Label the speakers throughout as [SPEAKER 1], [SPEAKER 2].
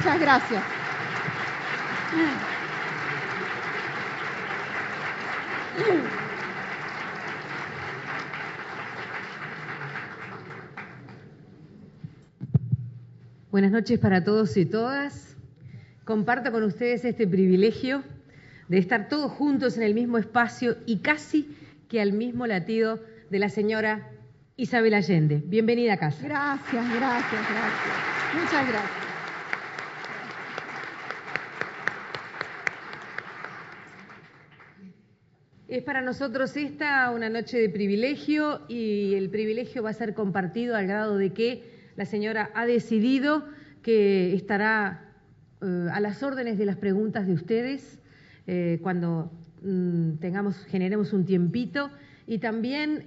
[SPEAKER 1] Muchas gracias.
[SPEAKER 2] Buenas noches para todos y todas. Comparto con ustedes este privilegio de estar todos juntos en el mismo espacio y casi que al mismo latido de la señora Isabel Allende. Bienvenida a casa.
[SPEAKER 1] Gracias. Muchas gracias.
[SPEAKER 2] Es para nosotros esta una noche de privilegio y el privilegio va a ser compartido al grado de que la señora ha decidido que estará a las órdenes de las preguntas de ustedes cuando generemos un tiempito y también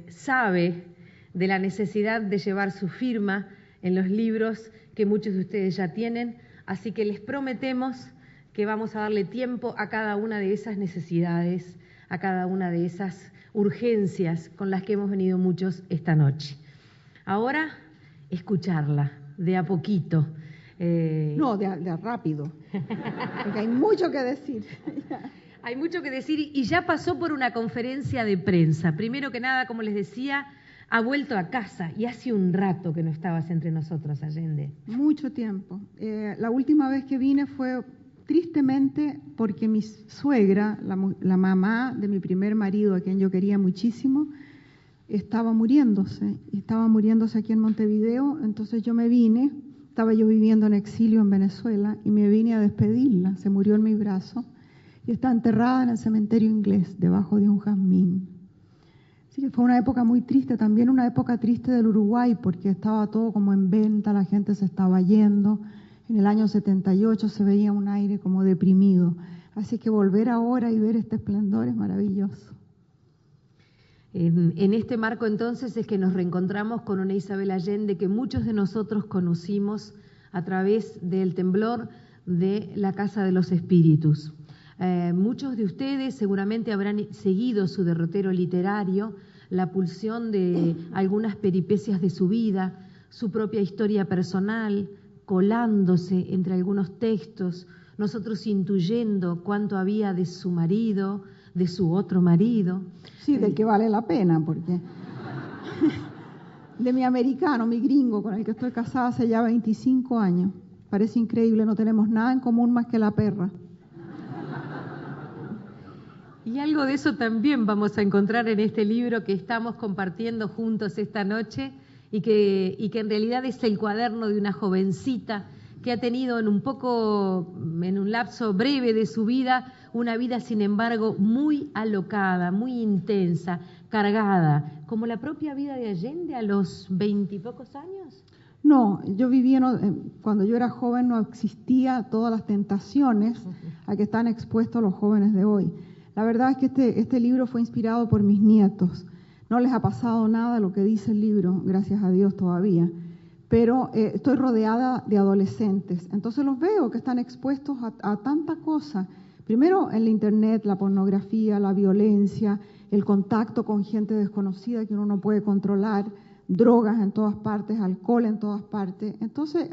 [SPEAKER 2] sabe de la necesidad de llevar su firma en los libros que muchos de ustedes ya tienen, así que les prometemos que vamos a darle tiempo a cada una de esas necesidades, a cada una de esas urgencias con las que hemos venido muchos esta noche. Ahora, escucharla de a poquito.
[SPEAKER 1] No, de rápido, porque hay mucho que decir.
[SPEAKER 2] Hay mucho que decir y ya pasó por una conferencia de prensa. Primero que nada, como les decía, ha vuelto a casa y hace un rato que no estabas entre nosotros, Allende.
[SPEAKER 1] Mucho tiempo. La última vez que vine fue tristemente porque mi suegra, la mamá de mi primer marido, a quien yo quería muchísimo, estaba muriéndose aquí en Montevideo. Entonces yo me vine, estaba yo viviendo en exilio en Venezuela y me vine a despedirla. Se murió en mi brazo y está enterrada en el cementerio inglés debajo de un jazmín. Así que fue una época muy triste, también una época triste del Uruguay porque estaba todo como en venta, la gente se estaba yendo. En el año 78 se veía un aire como deprimido. Así que volver ahora y ver este esplendor es maravilloso.
[SPEAKER 2] En este marco entonces es que nos reencontramos con una Isabel Allende que muchos de nosotros conocimos a través del temblor de la Casa de los Espíritus. Muchos de ustedes seguramente habrán seguido su derrotero literario, la pulsión de algunas peripecias de su vida, su propia historia personal, colándose entre algunos textos, nosotros intuyendo cuánto había de su marido, de su otro marido.
[SPEAKER 1] Sí, del que vale la pena, porque de mi americano, mi gringo, con el que estoy casada hace ya 25 años. Parece increíble, no tenemos nada en común más que la perra.
[SPEAKER 2] Y algo de eso también vamos a encontrar en este libro que estamos compartiendo juntos esta noche y que en realidad es el cuaderno de una jovencita que ha tenido en un lapso breve de su vida, una vida sin embargo muy alocada, muy intensa, cargada, como la propia vida de Allende a los 20 y pocos años.
[SPEAKER 1] No, yo vivía, cuando yo era joven no existía todas las tentaciones a que están expuestos los jóvenes de hoy. La verdad es que este libro fue inspirado por mis nietos. No les ha pasado nada de lo que dice el libro, gracias a Dios todavía, pero estoy rodeada de adolescentes. Entonces los veo que están expuestos a tanta cosa. Primero en la internet, la pornografía, la violencia, el contacto con gente desconocida que uno no puede controlar, drogas en todas partes, alcohol en todas partes. Entonces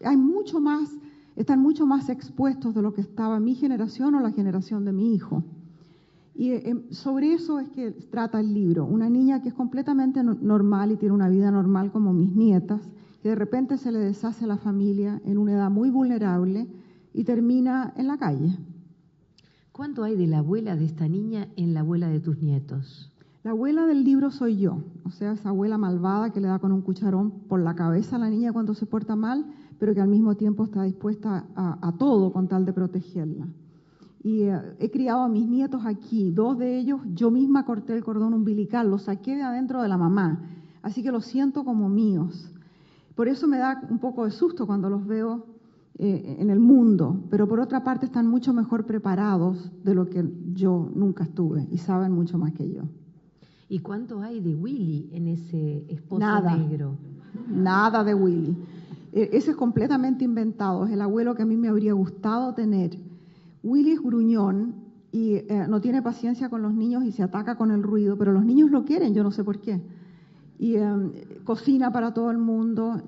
[SPEAKER 1] hay mucho más, están mucho más expuestos de lo que estaba mi generación o la generación de mi hijo. Y sobre eso es que trata el libro. Una niña que es completamente normal y tiene una vida normal como mis nietas, que de repente se le deshace la familia en una edad muy vulnerable y termina en la calle.
[SPEAKER 2] ¿Cuánto hay de la abuela de esta niña en la abuela de tus nietos?
[SPEAKER 1] La abuela del libro soy yo, o sea, esa abuela malvada que le da con un cucharón por la cabeza a la niña cuando se porta mal, pero que al mismo tiempo está dispuesta a todo con tal de protegerla. Y he criado a mis nietos aquí, 2 de ellos yo misma corté el cordón umbilical, los saqué de adentro de la mamá, así que los siento como míos. Por eso me da un poco de susto cuando los veo en el mundo, pero por otra parte están mucho mejor preparados de lo que yo nunca estuve y saben mucho más que yo.
[SPEAKER 2] ¿Y cuánto hay de Willy en ese esposo negro?
[SPEAKER 1] Nada de Willy. Ese es completamente inventado, es el abuelo que a mí me habría gustado tener. Willy es gruñón y no tiene paciencia con los niños y se ataca con el ruido, pero los niños lo quieren, yo no sé por qué. Y cocina para todo el mundo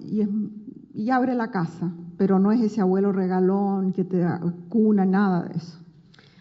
[SPEAKER 1] y abre la casa. pero no es ese abuelo regalón que te cuna, nada de eso.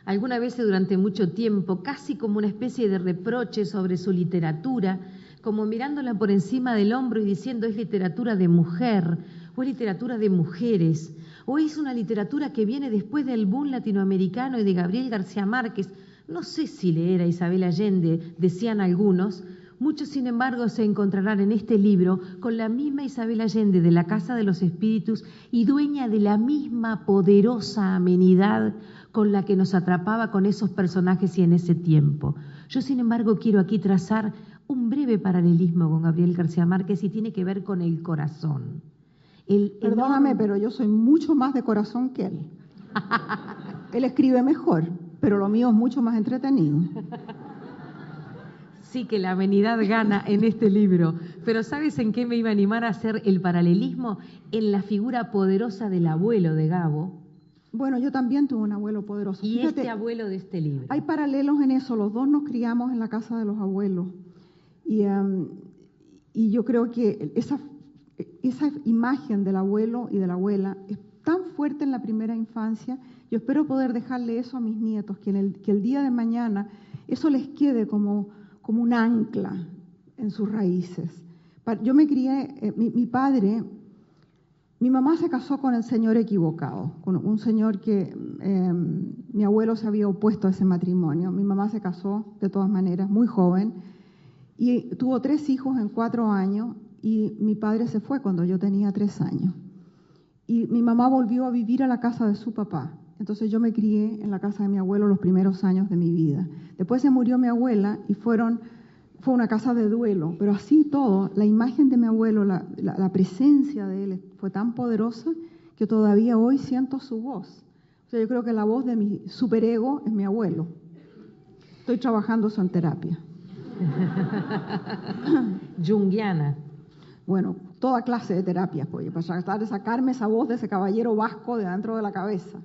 [SPEAKER 2] Alguna vez durante mucho tiempo, casi como una especie de reproche sobre su literatura, como mirándola por encima del hombro y diciendo es literatura de mujer, o es literatura de mujeres, o es una literatura que viene después del boom latinoamericano y de Gabriel García Márquez. No sé si leer a Isabel Allende, decían algunos. Muchos, sin embargo, se encontrarán en este libro con la misma Isabel Allende de la Casa de los Espíritus y dueña de la misma poderosa amenidad con la que nos atrapaba con esos personajes y en ese tiempo. Yo, sin embargo, quiero aquí trazar un breve paralelismo con Gabriel García Márquez y tiene que ver con el corazón.
[SPEAKER 1] Perdóname, pero yo soy mucho más de corazón que él. Él escribe mejor, pero lo mío es mucho más entretenido.
[SPEAKER 2] Sí que la amenidad gana en este libro, pero ¿sabes en qué me iba a animar a hacer el paralelismo? En la figura poderosa del abuelo de Gabo.
[SPEAKER 1] Bueno, yo también tuve un abuelo poderoso.
[SPEAKER 2] Y
[SPEAKER 1] Fíjate,
[SPEAKER 2] este abuelo de este libro.
[SPEAKER 1] hay paralelos en eso, los dos nos criamos en la casa de los abuelos. Y yo creo que esa imagen del abuelo y de la abuela es tan fuerte en la primera infancia. Yo espero poder dejarle eso a mis nietos, que el día de mañana eso les quede como un ancla en sus raíces. Yo me crié, mi mamá se casó con el señor equivocado, con un señor que mi abuelo se había opuesto a ese matrimonio. Mi mamá se casó de todas maneras, muy joven, y tuvo 3 hijos en 4 años, y mi padre se fue cuando yo tenía 3 años. Y mi mamá volvió a vivir a la casa de su papá. Entonces yo me crié en la casa de mi abuelo los primeros años de mi vida. Después se murió mi abuela y fue una casa de duelo, pero así todo, la imagen de mi abuelo, la presencia de él fue tan poderosa que todavía hoy siento su voz. O sea, yo creo que la voz de mi superego es mi abuelo. Estoy trabajando eso en terapia.
[SPEAKER 2] Junguiana.
[SPEAKER 1] Bueno, toda clase de terapias, pues, para tratar de sacarme esa voz de ese caballero vasco de dentro de la cabeza.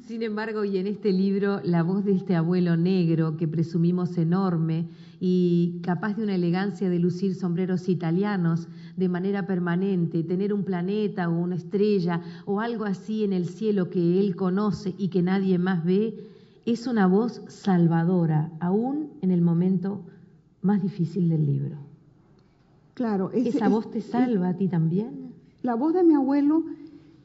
[SPEAKER 2] Sin embargo, y en este libro, la voz de este abuelo negro que presumimos enorme y capaz de una elegancia de lucir sombreros italianos de manera permanente, tener un planeta o una estrella o algo así en el cielo que él conoce y que nadie más ve, es una voz salvadora, aún en el momento más difícil del libro.
[SPEAKER 1] Claro,
[SPEAKER 2] ¿Esa voz te salva a ti también?
[SPEAKER 1] La voz de mi abuelo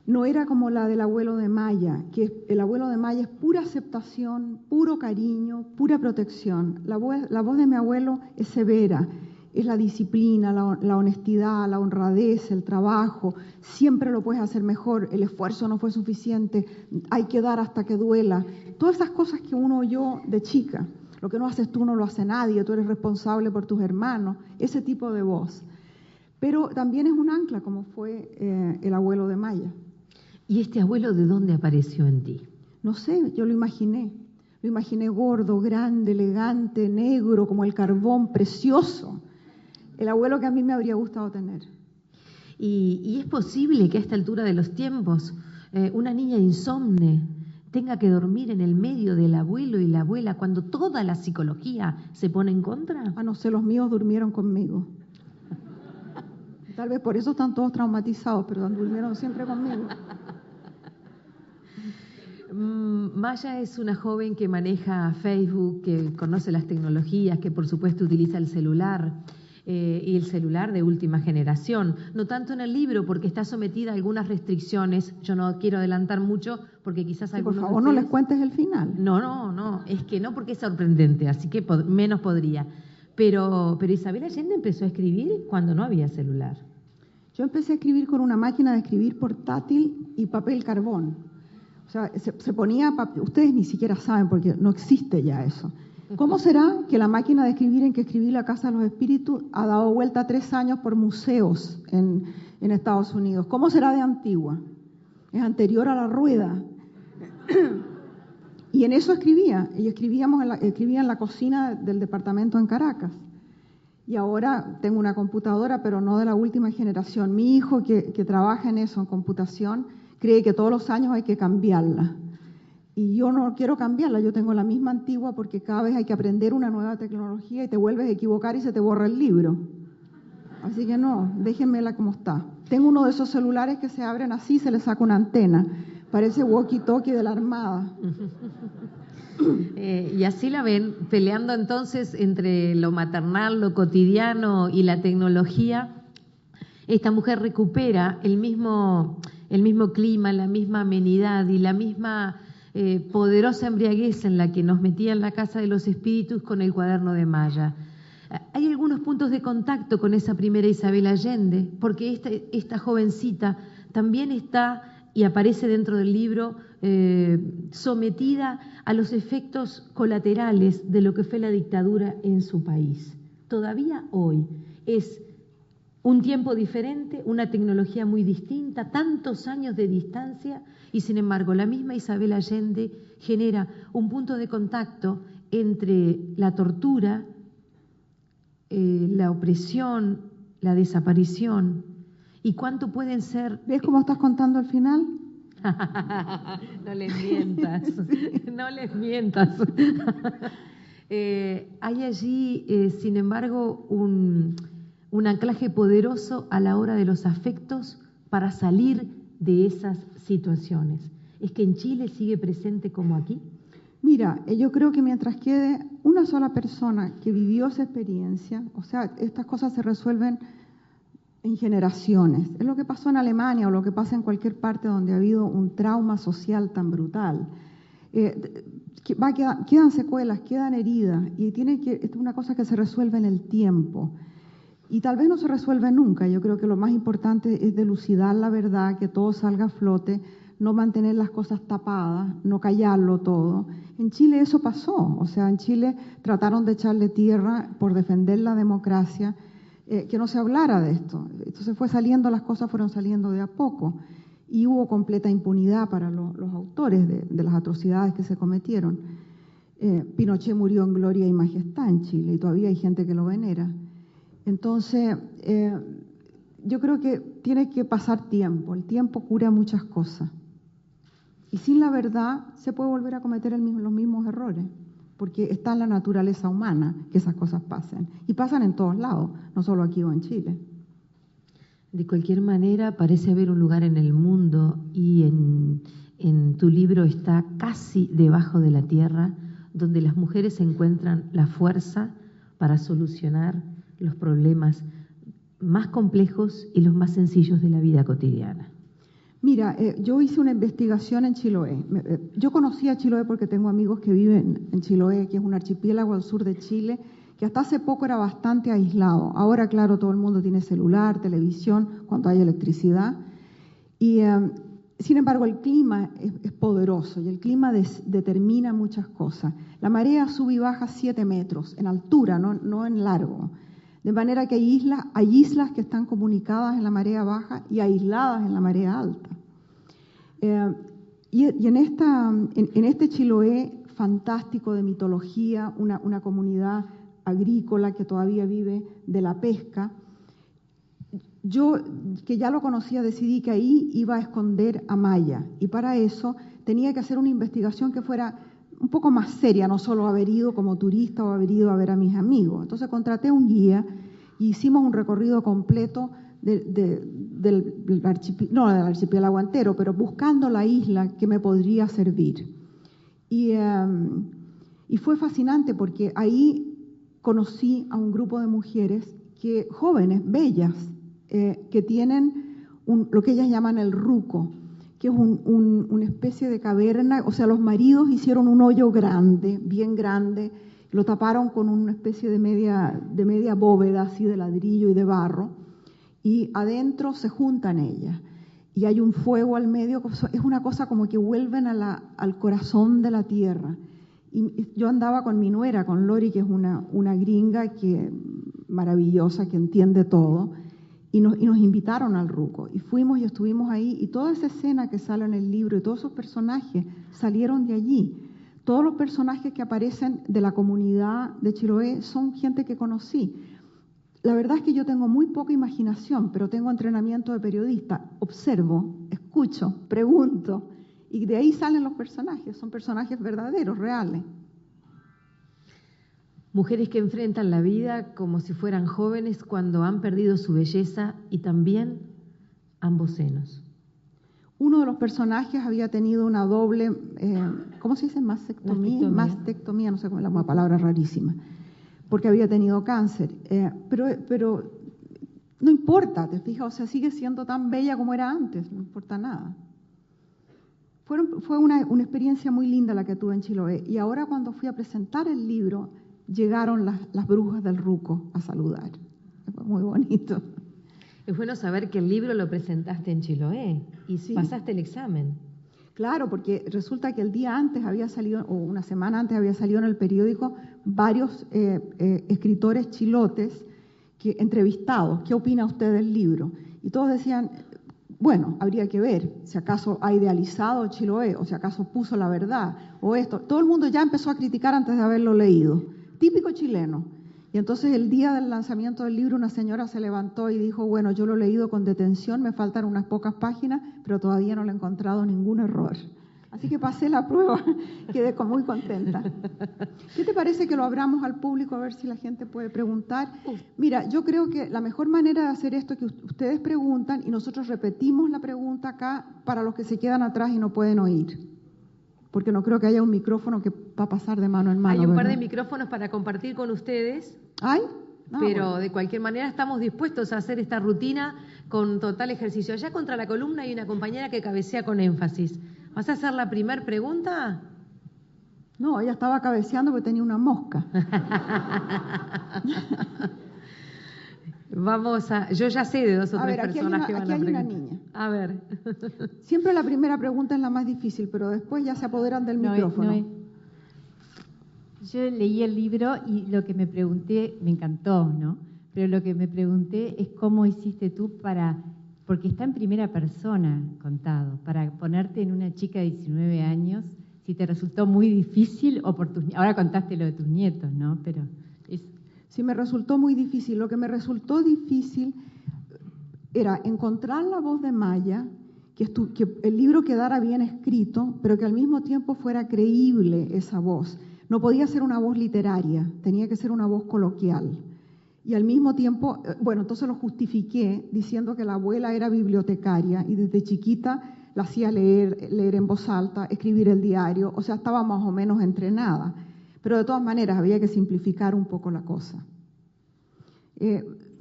[SPEAKER 1] no era como la del abuelo de Maya, que el abuelo de Maya es pura aceptación, puro cariño, pura protección. La voz de mi abuelo es severa, es la disciplina, la honestidad, la honradez, el trabajo. Siempre lo puedes hacer mejor, el esfuerzo no fue suficiente, hay que dar hasta que duela. Todas esas cosas que uno oyó de chica. Lo que no haces tú no lo hace nadie, tú eres responsable por tus hermanos, ese tipo de voz. Pero también es un ancla, como fue el abuelo de Maya.
[SPEAKER 2] ¿Y este abuelo de dónde apareció en ti?
[SPEAKER 1] No sé, yo lo imaginé gordo, grande, elegante, negro, como el carbón, precioso. El abuelo que a mí me habría gustado tener.
[SPEAKER 2] ¿Y es posible que a esta altura de los tiempos una niña insomne tenga que dormir en el medio del abuelo y la abuela cuando toda la psicología se pone en contra?
[SPEAKER 1] Ah, no sé, los míos durmieron conmigo. Tal vez por eso están todos traumatizados, pero durmieron siempre conmigo.
[SPEAKER 2] Maya es una joven que maneja Facebook, que conoce las tecnologías, que por supuesto utiliza el celular. Y el celular de última generación, no tanto en el libro porque está sometida a algunas restricciones. Yo no quiero adelantar mucho porque quizás
[SPEAKER 1] sí,
[SPEAKER 2] algunos
[SPEAKER 1] por favor, no les cuentes el final.
[SPEAKER 2] No, es que no, porque es sorprendente, así que menos podría. Pero Isabel Allende empezó a escribir cuando no había celular.
[SPEAKER 1] Yo empecé a escribir con una máquina de escribir portátil y papel carbón. O sea, se ponía, ustedes ni siquiera saben porque no existe ya eso. ¿Cómo será que la máquina de escribir en que escribí La Casa de los Espíritus ha dado vuelta 3 años por museos en Estados Unidos? ¿Cómo será de antigua? Es anterior a la rueda. Y en eso escribía. Y escribía en la cocina del departamento en Caracas. Y ahora tengo una computadora, pero no de la última generación. Mi hijo, que trabaja en eso, en computación, cree que todos los años hay que cambiarla. Y yo no quiero cambiarla, yo tengo la misma antigua porque cada vez hay que aprender una nueva tecnología y te vuelves a equivocar y se te borra el libro. Así que no, déjenmela como está. Tengo uno de esos celulares que se abren así, se le saca una antena. Parece walkie-talkie de la Armada.
[SPEAKER 2] Y así la ven, peleando entonces entre lo maternal, lo cotidiano y la tecnología. Esta mujer recupera el mismo clima, la misma amenidad y la misma poderosa embriaguez en la que nos metía en la Casa de los Espíritus con el Cuaderno de Maya. Hay algunos puntos de contacto con esa primera Isabel Allende, porque esta jovencita también está y aparece dentro del libro sometida a los efectos colaterales de lo que fue la dictadura en su país. Todavía hoy es un tiempo diferente, una tecnología muy distinta, tantos años de distancia, y sin embargo la misma Isabel Allende genera un punto de contacto entre la tortura, la opresión, la desaparición, y cuánto pueden ser...
[SPEAKER 1] ¿Ves cómo estás contando al final?
[SPEAKER 2] No les mientas, no les mientas. Hay allí, sin embargo, un anclaje poderoso a la hora de los afectos para salir de esas situaciones. ¿Es que en Chile sigue presente como aquí?
[SPEAKER 1] Mira, yo creo que mientras quede una sola persona que vivió esa experiencia, o sea, estas cosas se resuelven en generaciones. Es lo que pasó en Alemania o lo que pasa en cualquier parte donde ha habido un trauma social tan brutal. Quedan secuelas, quedan heridas, y esto es una cosa que se resuelve en el tiempo. Y tal vez no se resuelve nunca. Yo creo que lo más importante es dilucidar la verdad, que todo salga a flote, no mantener las cosas tapadas, no callarlo todo. En Chile eso pasó, o sea, en Chile trataron de echarle tierra por defender la democracia, que no se hablara de esto. Entonces las cosas fueron saliendo de a poco, y hubo completa impunidad para los autores de las atrocidades que se cometieron. Pinochet murió en gloria y majestad en Chile, y todavía hay gente que lo venera. Entonces, yo creo que tiene que pasar tiempo. El tiempo cura muchas cosas. Y sin la verdad se puede volver a cometer los mismos errores, porque está en la naturaleza humana que esas cosas pasen. Y pasan en todos lados, no solo aquí o en Chile.
[SPEAKER 2] De cualquier manera, parece haber un lugar en el mundo, y en tu libro está casi debajo de la tierra, donde las mujeres encuentran la fuerza para solucionar los problemas más complejos y los más sencillos de la vida cotidiana.
[SPEAKER 1] Mira, yo hice una investigación en Chiloé. Yo conocí a Chiloé porque tengo amigos que viven en Chiloé, que es un archipiélago al sur de Chile, que hasta hace poco era bastante aislado. Ahora, claro, todo el mundo tiene celular, televisión, cuando hay electricidad. Y, sin embargo, el clima es poderoso, y el clima determina muchas cosas. La marea sube y baja 7 metros en altura, no en largo. De manera que hay islas que están comunicadas en la marea baja y aisladas en la marea alta. Y en este Chiloé fantástico de mitología, una comunidad agrícola que todavía vive de la pesca, yo, que ya lo conocía, decidí que ahí iba a esconder a Maya, y para eso tenía que hacer una investigación que fuera un poco más seria, no solo haber ido como turista o haber ido a ver a mis amigos. Entonces contraté un guía y hicimos un recorrido completo del archipiélago entero, pero buscando la isla que me podría servir. Y fue fascinante porque ahí conocí a un grupo de mujeres jóvenes, bellas, que tienen lo que ellas llaman el ruco, que es una especie de caverna. O sea, los maridos hicieron un hoyo grande, bien grande, lo taparon con una especie de media bóveda así de ladrillo y de barro, y adentro se juntan ellas. Y hay un fuego al medio, es una cosa como que vuelven al corazón de la tierra. Y yo andaba con mi nuera, con Lori, que es una gringa maravillosa, que entiende todo, y nos invitaron al ruco, y fuimos y estuvimos ahí, y toda esa escena que sale en el libro y todos esos personajes salieron de allí. Todos los personajes que aparecen de la comunidad de Chiloé son gente que conocí. La verdad es que yo tengo muy poca imaginación, pero tengo entrenamiento de periodista. Observo, escucho, pregunto, y de ahí salen los personajes. Son personajes verdaderos, reales.
[SPEAKER 2] Mujeres que enfrentan la vida como si fueran jóvenes cuando han perdido su belleza, y también ambos senos.
[SPEAKER 1] Uno de los personajes había tenido una doble, ¿cómo se dice? Mastectomía, no sé cómo es una palabra rarísima, porque había tenido cáncer. Pero no importa, te fijas, o sea, sigue siendo tan bella como era antes, no importa nada. Fue una experiencia muy linda la que tuve en Chiloé. Y ahora cuando fui a presentar el libro, llegaron las brujas del Ruco a saludar. Fue muy bonito.
[SPEAKER 2] Es bueno saber que el libro lo presentaste en Chiloé y sí, pasaste el examen.
[SPEAKER 1] Claro, porque resulta que el día antes había salido, o una semana antes había salido en el periódico, varios escritores chilotes entrevistados. ¿Qué opina usted del libro? Y todos decían, bueno, habría que ver si acaso ha idealizado Chiloé, o si acaso puso la verdad, o esto. Todo el mundo ya empezó a criticar antes de haberlo leído. Típico chileno. Y entonces el día del lanzamiento del libro una señora se levantó y dijo, bueno, yo lo he leído con detención, me faltan unas pocas páginas, pero todavía no le he encontrado ningún error. Así que pasé la prueba, quedé muy contenta. ¿Qué te parece que lo abramos al público a ver si la gente puede preguntar? Mira, yo creo que la mejor manera de hacer esto es que ustedes preguntan y nosotros repetimos la pregunta acá para los que se quedan atrás y no pueden oír. Porque no creo que haya un micrófono que va a pasar de mano en mano.
[SPEAKER 2] Hay un par
[SPEAKER 1] ¿verdad?
[SPEAKER 2] de micrófonos para compartir con ustedes.
[SPEAKER 1] ¿Hay?
[SPEAKER 2] Pero
[SPEAKER 1] bueno,
[SPEAKER 2] de cualquier manera estamos dispuestos a hacer esta rutina con total ejercicio. Allá contra la columna hay una compañera que cabecea con énfasis. ¿Vas a hacer la primera pregunta?
[SPEAKER 1] No, ella estaba cabeceando porque tenía una mosca.
[SPEAKER 2] Yo ya sé de dos o tres personas que van a preguntar.
[SPEAKER 1] Aquí hay una niña.
[SPEAKER 2] A ver.
[SPEAKER 1] Siempre la primera pregunta es la más difícil, pero después ya se apoderan del micrófono.
[SPEAKER 3] Yo leí el libro y lo que me pregunté, me encantó, ¿no? Pero lo que me pregunté es cómo hiciste tú porque está en primera persona contado, para ponerte en una chica de 19 años, si te resultó muy difícil o ahora contaste lo de tus nietos, ¿no? Pero
[SPEAKER 1] sí, me resultó muy difícil. Lo que me resultó difícil era encontrar la voz de Maya, que el libro quedara bien escrito, pero que al mismo tiempo fuera creíble esa voz. No podía ser una voz literaria, tenía que ser una voz coloquial. Y al mismo tiempo, bueno, entonces lo justifiqué diciendo que la abuela era bibliotecaria y desde chiquita la hacía leer en voz alta, escribir el diario, o sea, estaba más o menos entrenada. Pero de todas maneras había que simplificar un poco la cosa.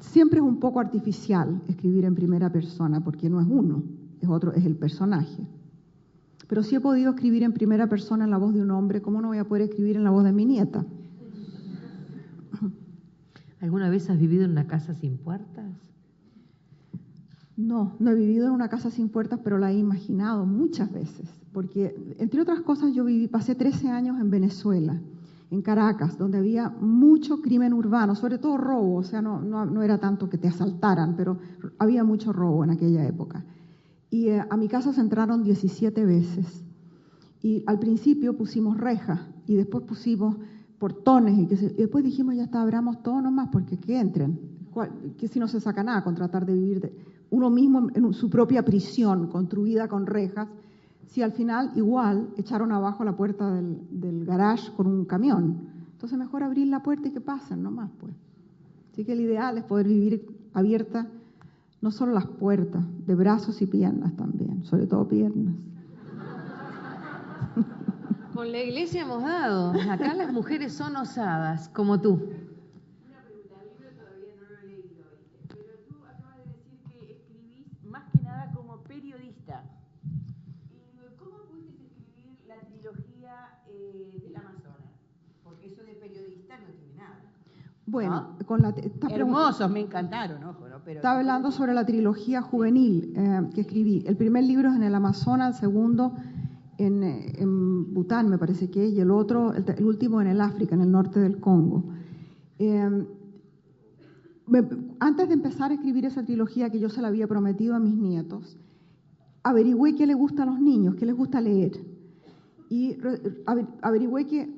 [SPEAKER 1] Siempre es un poco artificial escribir en primera persona, porque no es uno, es el personaje. Pero sí he podido escribir en primera persona en la voz de un hombre, ¿cómo no voy a poder escribir en la voz de mi nieta?
[SPEAKER 2] ¿Alguna vez has vivido en una casa sin puertas?
[SPEAKER 1] No he vivido en una casa sin puertas, pero la he imaginado muchas veces. Porque, entre otras cosas, pasé 13 años en Venezuela, en Caracas, donde había mucho crimen urbano, sobre todo robo. O sea, no era tanto que te asaltaran, pero había mucho robo en aquella época. Y a mi casa se entraron 17 veces. Y al principio pusimos rejas y después pusimos portones y después dijimos, ya está, abramos todo nomás porque que entren. Que si no se saca nada con tratar de vivir uno mismo en su propia prisión construida con rejas, si al final igual echaron abajo la puerta del garage con un camión. Entonces mejor abrir la puerta y que pasen nomás, pues. Así que el ideal es poder vivir abierta. No solo las puertas, de brazos y piernas también, sobre todo piernas.
[SPEAKER 2] Con la iglesia hemos dado. Acá las mujeres son osadas, como tú.
[SPEAKER 3] Una pregunta, el libro todavía no lo he leído, pero tú acabas de decir que escribís más que nada como periodista. ¿Cómo pudiste escribir la trilogía del Amazonas? Porque eso de periodista no tiene nada.
[SPEAKER 1] Bueno,
[SPEAKER 3] ¿no? Hermosos, me encantaron, ojo, ¿no? Pero
[SPEAKER 1] estaba hablando sobre la trilogía juvenil que escribí. El primer libro es en el Amazonas, el segundo en Bután, me parece que es, y el otro, el último en el África, en el norte del Congo. Antes de empezar a escribir esa trilogía que yo se la había prometido a mis nietos, averigüé qué les gusta a los niños, qué les gusta leer. Y averigüé que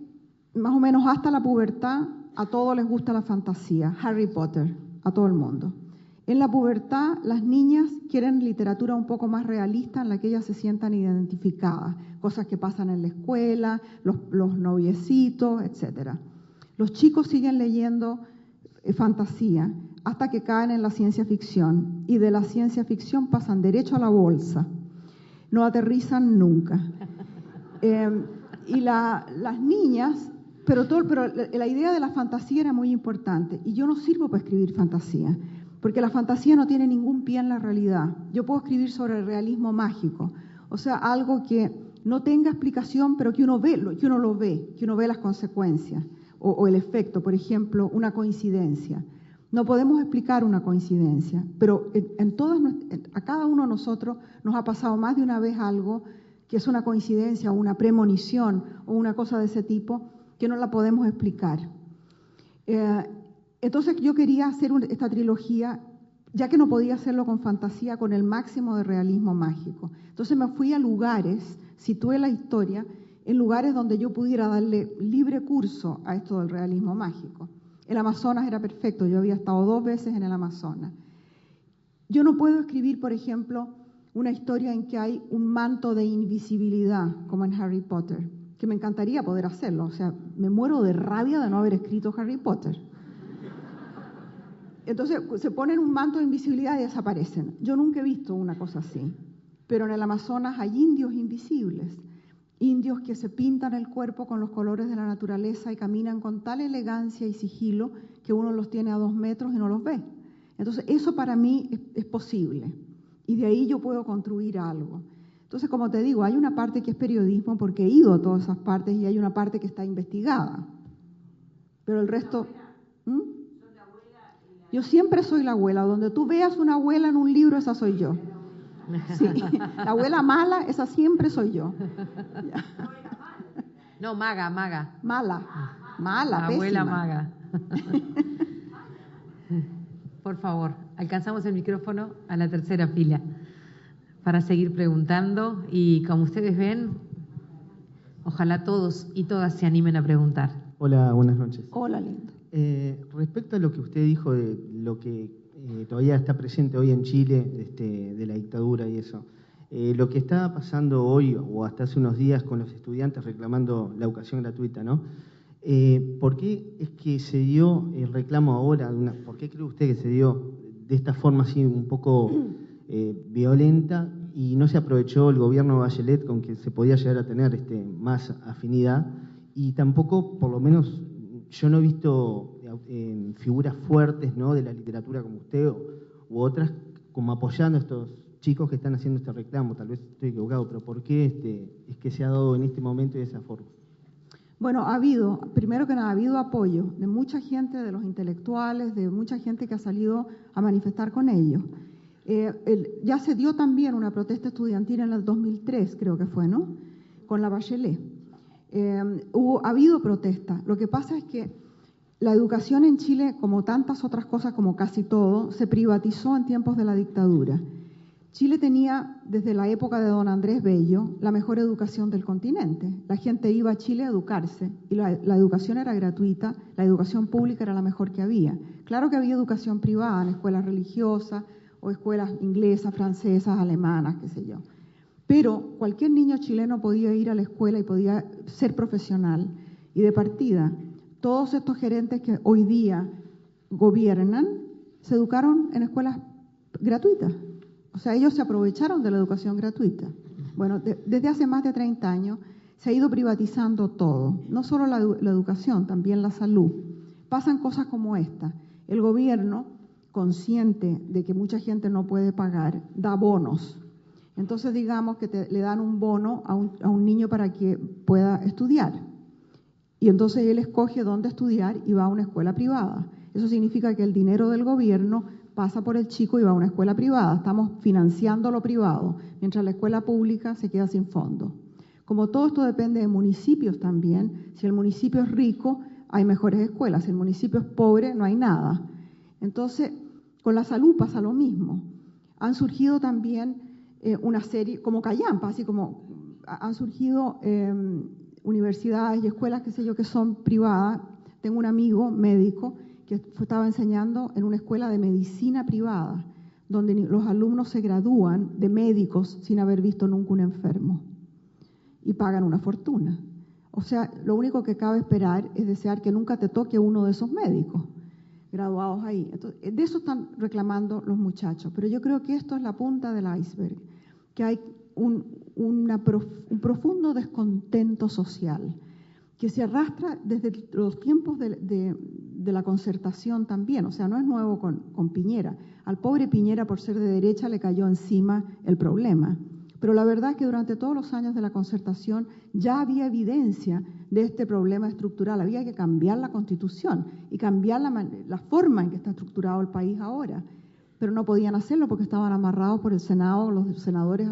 [SPEAKER 1] más o menos hasta la pubertad a todos les gusta la fantasía, Harry Potter, a todo el mundo. En la pubertad, las niñas quieren literatura un poco más realista en la que ellas se sientan identificadas, cosas que pasan en la escuela, los noviecitos, etc. Los chicos siguen leyendo fantasía. hasta que caen en la ciencia ficción. Y de la ciencia ficción pasan derecho a la bolsa. No aterrizan nunca. Y las niñas, pero la idea de la fantasía era muy importante. Y yo no sirvo para escribir fantasía, porque la fantasía no tiene ningún pie en la realidad. Yo puedo escribir sobre el realismo mágico, o sea, algo que no tenga explicación, pero que uno lo ve, que uno ve las consecuencias o el efecto. Por ejemplo, una coincidencia. No podemos explicar una coincidencia, pero a cada uno de nosotros nos ha pasado más de una vez algo que es una coincidencia o una premonición o una cosa de ese tipo que no la podemos explicar. Entonces yo quería hacer esta trilogía, ya que no podía hacerlo con fantasía, con el máximo de realismo mágico. Entonces me fui a lugares, situé la historia en lugares donde yo pudiera darle libre curso a esto del realismo mágico. El Amazonas era perfecto, yo había estado 2 veces en el Amazonas. Yo no puedo escribir, por ejemplo, una historia en que hay un manto de invisibilidad, como en Harry Potter, que me encantaría poder hacerlo. O sea, me muero de rabia de no haber escrito Harry Potter. Entonces, se ponen un manto de invisibilidad y desaparecen. Yo nunca he visto una cosa así. Pero en el Amazonas hay indios invisibles, indios que se pintan el cuerpo con los colores de la naturaleza y caminan con tal elegancia y sigilo que uno los tiene a 2 metros y no los ve. Entonces, eso para mí es posible. Y de ahí yo puedo construir algo. Entonces, como te digo, hay una parte que es periodismo porque he ido a todas esas partes y hay una parte que está investigada. Pero el resto... Yo siempre soy la abuela. Donde tú veas una abuela en un libro, esa soy yo. Sí. La abuela mala, esa siempre soy yo.
[SPEAKER 2] No, maga.
[SPEAKER 1] Mala,
[SPEAKER 2] Abuela
[SPEAKER 1] pésima.
[SPEAKER 2] maga. Por favor, alcanzamos el micrófono a la tercera fila para seguir preguntando y como ustedes ven, ojalá todos y todas se animen a preguntar.
[SPEAKER 4] Hola, buenas noches.
[SPEAKER 1] Hola, lindo.
[SPEAKER 4] Respecto a lo que usted dijo de lo que todavía está presente hoy en Chile, de la dictadura y eso, lo que está pasando hoy o hasta hace unos días con los estudiantes reclamando la educación gratuita, ¿no? ¿Por qué es que se dio el reclamo ahora? ¿Por qué cree usted que se dio de esta forma así un poco violenta y no se aprovechó el gobierno de Bachelet con que se podía llegar a tener más afinidad? Y tampoco, por lo menos, yo no he visto figuras fuertes, ¿no?, de la literatura como usted u otras como apoyando a estos chicos que están haciendo este reclamo. Tal vez estoy equivocado, pero ¿por qué es que se ha dado en este momento y de esa forma?
[SPEAKER 1] Bueno, primero que nada, ha habido apoyo de mucha gente, de los intelectuales, de mucha gente que ha salido a manifestar con ellos. Ya se dio también una protesta estudiantil en el 2003, creo que fue, ¿no?, con la Bachelet. Ha habido protesta. Lo que pasa es que la educación en Chile, como tantas otras cosas, como casi todo, se privatizó en tiempos de la dictadura. Chile tenía, desde la época de don Andrés Bello, la mejor educación del continente. La gente iba a Chile a educarse y la educación era gratuita, la educación pública era la mejor que había. Claro que había educación privada en escuelas religiosas o escuelas inglesas, francesas, alemanas, qué sé yo. Pero cualquier niño chileno podía ir a la escuela y podía ser profesional. Y de partida, todos estos gerentes que hoy día gobiernan se educaron en escuelas gratuitas. O sea, ellos se aprovecharon de la educación gratuita. Bueno, desde hace más de 30 años se ha ido privatizando todo. No solo la educación, también la salud. Pasan cosas como esta. El gobierno, consciente de que mucha gente no puede pagar, da bonos. Entonces, digamos que le dan un bono a un niño para que pueda estudiar. Y entonces él escoge dónde estudiar y va a una escuela privada. Eso significa que el dinero del gobierno pasa por el chico y va a una escuela privada. Estamos financiando lo privado, mientras la escuela pública se queda sin fondo. Como todo esto depende de municipios también, si el municipio es rico, hay mejores escuelas. Si el municipio es pobre, no hay nada. Entonces, con la salud pasa lo mismo. Han surgido también una serie, como Callampa, así como han surgido universidades y escuelas, qué sé yo, que son privadas. Tengo un amigo médico que estaba enseñando en una escuela de medicina privada, donde los alumnos se gradúan de médicos sin haber visto nunca un enfermo y pagan una fortuna. O sea, lo único que cabe esperar es desear que nunca te toque uno de esos médicos. graduados ahí. Entonces, de eso están reclamando los muchachos. Pero yo creo que esto es la punta del iceberg, que hay un profundo descontento social que se arrastra desde los tiempos de la concertación también. O sea, no es nuevo con Piñera. Al pobre Piñera, por ser de derecha, le cayó encima el problema. Pero la verdad es que durante todos los años de la concertación ya había evidencia de este problema estructural. Había que cambiar la Constitución y cambiar la forma en que está estructurado el país ahora. Pero no podían hacerlo porque estaban amarrados por el Senado, los senadores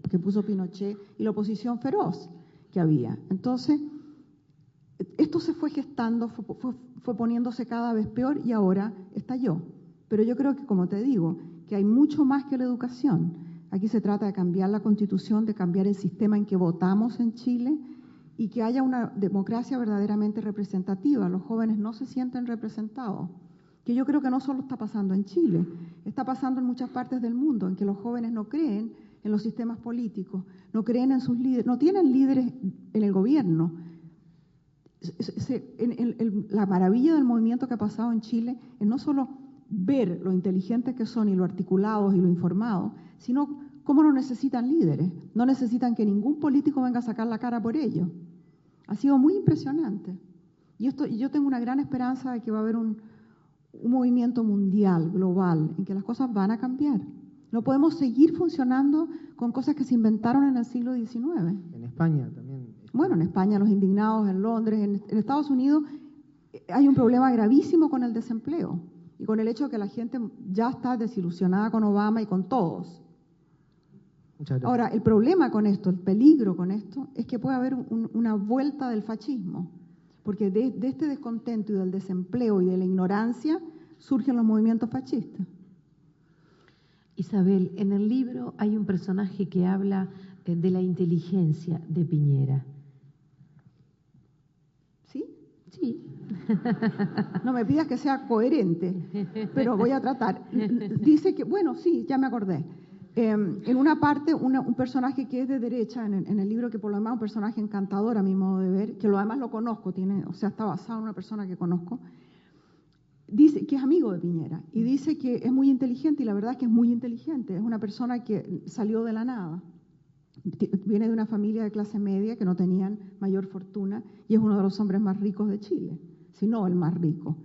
[SPEAKER 1] que puso Pinochet y la oposición feroz que había. Entonces, esto se fue gestando, fue poniéndose cada vez peor y ahora estalló. Pero yo creo que, como te digo, que hay mucho más que la educación. Aquí se trata de cambiar la Constitución, de cambiar el sistema en que votamos en Chile y que haya una democracia verdaderamente representativa. Los jóvenes no se sienten representados, que yo creo que no solo está pasando en Chile, está pasando en muchas partes del mundo, en que los jóvenes no creen en los sistemas políticos, no creen en sus líderes, no tienen líderes en el gobierno. La maravilla del movimiento que ha pasado en Chile es no solo ver lo inteligentes que son y lo articulados y lo informados, sino cómo no necesitan líderes, no necesitan que ningún político venga a sacar la cara por ellos. Ha sido muy impresionante. Y yo tengo una gran esperanza de que va a haber un movimiento mundial, global, en que las cosas van a cambiar. No podemos seguir funcionando con cosas que se inventaron en el siglo XIX.
[SPEAKER 4] En España también.
[SPEAKER 1] Bueno, en España los indignados, en Londres, en Estados Unidos hay un problema gravísimo con el desempleo y con el hecho de que la gente ya está desilusionada con Obama y con todos.
[SPEAKER 4] Muchas gracias.
[SPEAKER 1] Ahora, el problema con esto, el peligro con esto, es que puede haber una vuelta del fascismo, porque de este descontento y del desempleo y de la ignorancia surgen los movimientos fascistas.
[SPEAKER 5] Isabel, en el libro hay un personaje que habla de la inteligencia de Piñera.
[SPEAKER 1] ¿Sí?
[SPEAKER 5] Sí.
[SPEAKER 1] No me pidas que sea coherente, pero voy a tratar. Dice que, bueno, sí, ya me acordé. En una parte, un personaje que es de derecha, en el libro, que por lo demás es un personaje encantador a mi modo de ver, que lo demás lo conozco, está basado en una persona que conozco, dice que es amigo de Piñera y dice que es muy inteligente, y la verdad es que es muy inteligente. Es una persona que salió de la nada. Viene de una familia de clase media que no tenían mayor fortuna y es uno de los hombres más ricos de Chile, si no el más rico.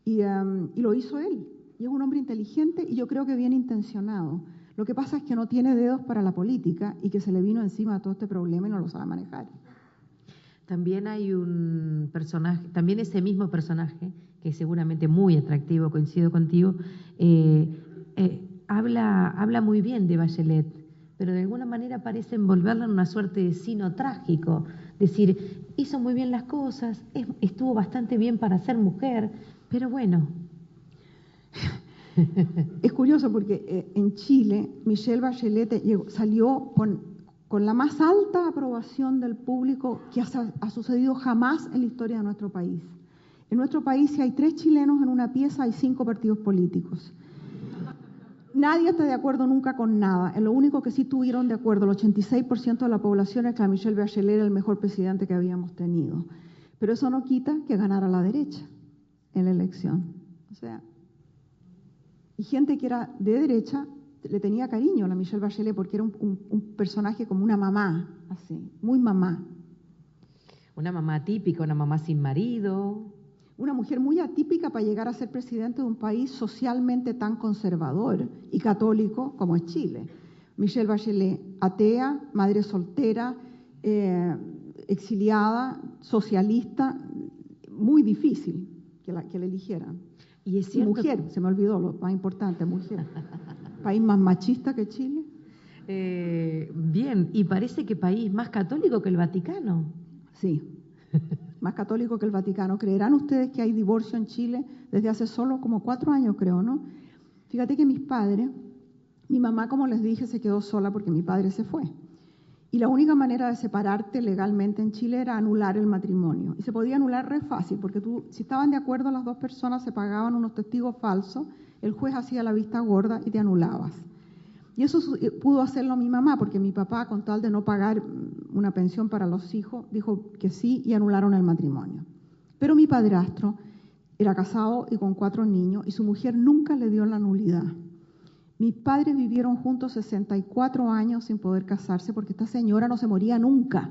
[SPEAKER 1] Y lo hizo él. Y es un hombre inteligente y yo creo que bien intencionado. Lo que pasa es que no tiene dedos para la política y que se le vino encima a todo este problema y no lo sabe manejar.
[SPEAKER 5] También hay un personaje, también ese mismo personaje, que es seguramente muy atractivo, coincido contigo, habla muy bien de Bachelet, pero de alguna manera parece envolverla en una suerte de sino trágico. Decir, hizo muy bien las cosas, estuvo bastante bien para ser mujer, pero bueno.
[SPEAKER 1] Es curioso porque en Chile, Michelle Bachelet salió con la más alta aprobación del público que ha sucedido jamás en la historia de nuestro país. En nuestro país, si hay 3 chilenos en una pieza, hay 5 partidos políticos. Nadie está de acuerdo nunca con nada. En lo único que sí tuvieron de acuerdo el 86% de la población es que Michelle Bachelet era el mejor presidente que habíamos tenido. Pero eso no quita que ganara la derecha en la elección. O sea, y gente que era de derecha le tenía cariño a la Michelle Bachelet porque era un personaje como una mamá, así, muy mamá.
[SPEAKER 5] Una mamá típica, una mamá sin marido.
[SPEAKER 1] Una mujer muy atípica para llegar a ser presidente de un país socialmente tan conservador y católico como es Chile. Michelle Bachelet, atea, madre soltera, exiliada, socialista, muy difícil que la eligieran.
[SPEAKER 5] Y es cierto,
[SPEAKER 1] mujer, se me olvidó lo más importante, mujer. País más machista que Chile.
[SPEAKER 5] Bien, y parece que país más católico que el Vaticano.
[SPEAKER 1] Sí, más católico que el Vaticano. ¿Creerán ustedes que hay divorcio en Chile desde hace solo como 4 años, creo, no? Fíjate que mis padres, mi mamá, como les dije, se quedó sola porque mi padre se fue. Y la única manera de separarte legalmente en Chile era anular el matrimonio. Y se podía anular re fácil, porque si estaban de acuerdo las 2 personas, se pagaban unos testigos falsos, el juez hacía la vista gorda y te anulabas. Y eso pudo hacerlo mi mamá, porque mi papá, con tal de no pagar una pensión para los hijos, dijo que sí y anularon el matrimonio. Pero mi padrastro era casado y con 4 niños, y su mujer nunca le dio la nulidad. Mis padres vivieron juntos 64 años sin poder casarse porque esta señora no se moría nunca.